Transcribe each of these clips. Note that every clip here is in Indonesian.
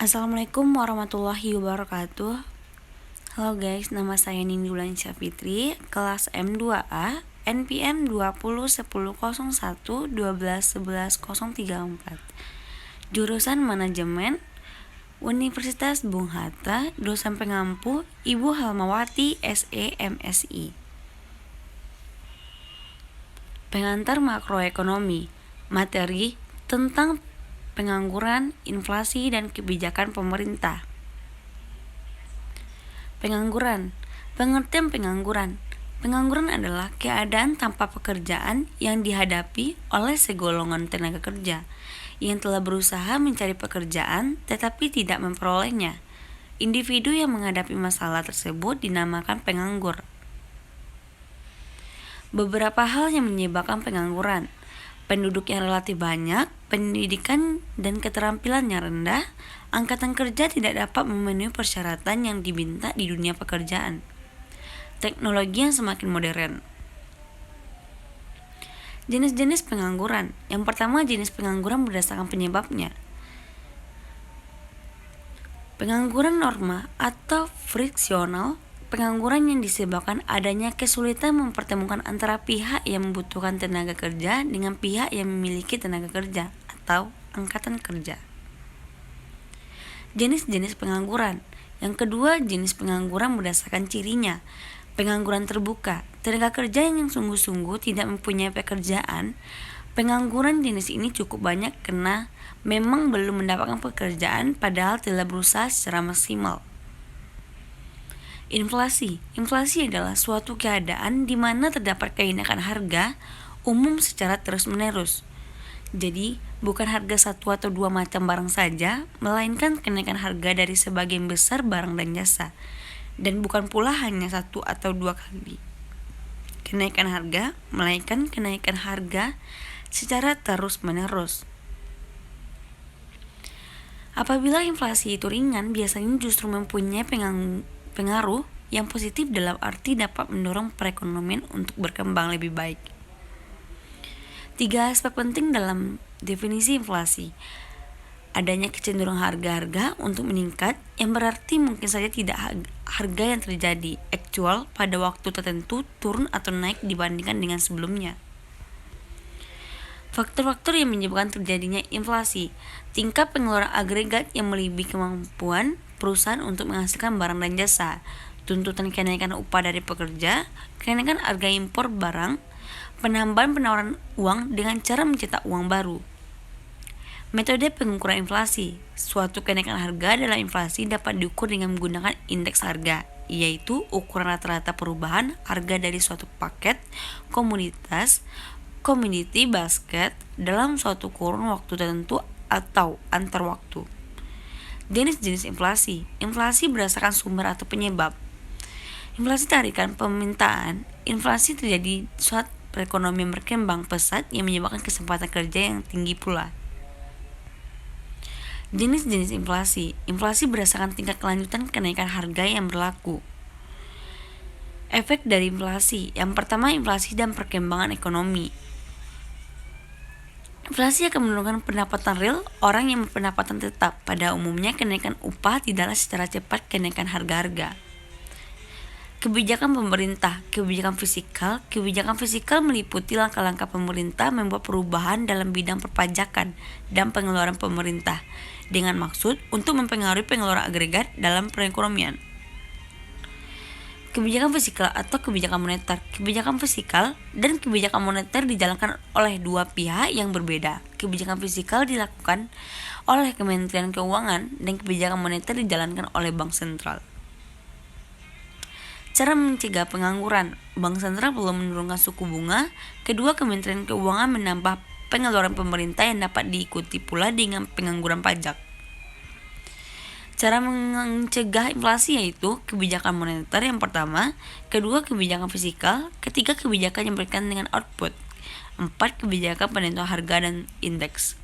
Assalamualaikum warahmatullahi wabarakatuh. Halo guys, nama saya Nindi Wulansyah Fitri, kelas M2A, NPM 20100112111034. Jurusan Manajemen, Universitas Bung Hatta, dosen pengampu Ibu Halmawati SE MSI. Pengantar makroekonomi, materi tentang pengangguran, inflasi, dan kebijakan pemerintah. Pengangguran. Pengertian pengangguran. Pengangguran adalah keadaan tanpa pekerjaan yang dihadapi oleh segolongan tenaga kerja yang telah berusaha mencari pekerjaan tetapi tidak memperolehnya. Individu yang menghadapi masalah tersebut dinamakan penganggur. Beberapa hal yang menyebabkan pengangguran: penduduk yang relatif banyak, pendidikan dan keterampilan yang rendah, angkatan kerja tidak dapat memenuhi persyaratan yang diminta di dunia pekerjaan, teknologi yang semakin modern. Jenis-jenis pengangguran. Yang pertama, jenis pengangguran berdasarkan penyebabnya. Pengangguran norma atau friksional, pengangguran yang disebabkan adanya kesulitan mempertemukan antara pihak yang membutuhkan tenaga kerja dengan pihak yang memiliki tenaga kerja atau angkatan kerja. Jenis-jenis pengangguran. Yang kedua, jenis pengangguran berdasarkan cirinya. Pengangguran terbuka, tenaga kerja yang sungguh-sungguh tidak mempunyai pekerjaan. Pengangguran jenis ini cukup banyak karena memang belum mendapatkan pekerjaan padahal telah berusaha secara maksimal. Inflasi. Inflasi adalah suatu keadaan di mana terdapat kenaikan harga umum secara terus-menerus. Jadi, bukan harga satu atau dua macam barang saja, melainkan kenaikan harga dari sebagian besar barang dan jasa. Dan bukan pula hanya satu atau dua kali kenaikan harga, melainkan kenaikan harga secara terus-menerus. Apabila inflasi itu ringan, biasanya justru mempunyai pengaruh yang positif dalam arti dapat mendorong perekonomian untuk berkembang lebih baik. 3 aspek penting dalam definisi inflasi. Adanya kecenderungan harga-harga untuk meningkat, yang berarti mungkin saja tidak harga yang terjadi aktual pada waktu tertentu turun atau naik dibandingkan dengan sebelumnya. Faktor-faktor yang menyebabkan terjadinya inflasi: tingkat pengeluaran agregat yang melebihi kemampuan perusahaan untuk menghasilkan barang dan jasa, tuntutan kenaikan upah dari pekerja, kenaikan harga impor barang, penambahan penawaran uang dengan cara mencetak uang baru. Metode pengukuran inflasi. Suatu kenaikan harga dalam inflasi dapat diukur dengan menggunakan indeks harga, yaitu ukuran rata-rata perubahan harga dari suatu paket komoditas, commodity basket, dalam suatu kurun waktu tertentu atau antar waktu. Jenis-jenis inflasi. Inflasi berdasarkan sumber atau penyebab. Inflasi tarikan permintaan. Inflasi terjadi saat perekonomian berkembang pesat yang menyebabkan kesempatan kerja yang tinggi pula. Jenis-jenis inflasi. Inflasi berdasarkan tingkat kelanjutan kenaikan harga yang berlaku. Efek dari inflasi. Yang pertama, inflasi dan perkembangan ekonomi. Inflasi akan menurunkan pendapatan real orang yang berpendapatan tetap. Pada umumnya, kenaikan upah tidaklah secara cepat kenaikan harga-harga. Kebijakan pemerintah. Kebijakan fiskal. Kebijakan fiskal meliputi langkah-langkah pemerintah membuat perubahan dalam bidang perpajakan dan pengeluaran pemerintah dengan maksud untuk mempengaruhi pengeluaran agregat dalam perekonomian. Kebijakan fiskal atau kebijakan moneter. Kebijakan fiskal dan kebijakan moneter dijalankan oleh dua pihak yang berbeda. Kebijakan fiskal dilakukan oleh Kementerian Keuangan dan kebijakan moneter dijalankan oleh Bank Sentral. Cara mencegah pengangguran. Bank Sentral perlu menurunkan suku bunga. Kedua, Kementerian Keuangan menambah pengeluaran pemerintah yang dapat diikuti pula dengan pengangguran pajak. Cara mencegah inflasi yaitu kebijakan moneter yang pertama, kedua kebijakan fiskal, ketiga kebijakan yang berkaitan dengan output, 4 kebijakan penentuan harga dan indeks.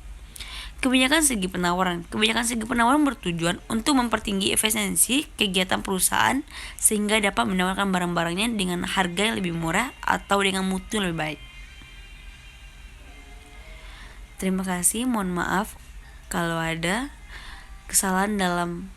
Kebijakan segi penawaran. Kebijakan segi penawaran bertujuan untuk mempertinggi efisiensi kegiatan perusahaan sehingga dapat menawarkan barang-barangnya dengan harga yang lebih murah atau dengan mutu yang lebih baik. Terima kasih, mohon maaf kalau ada kesalahan dalam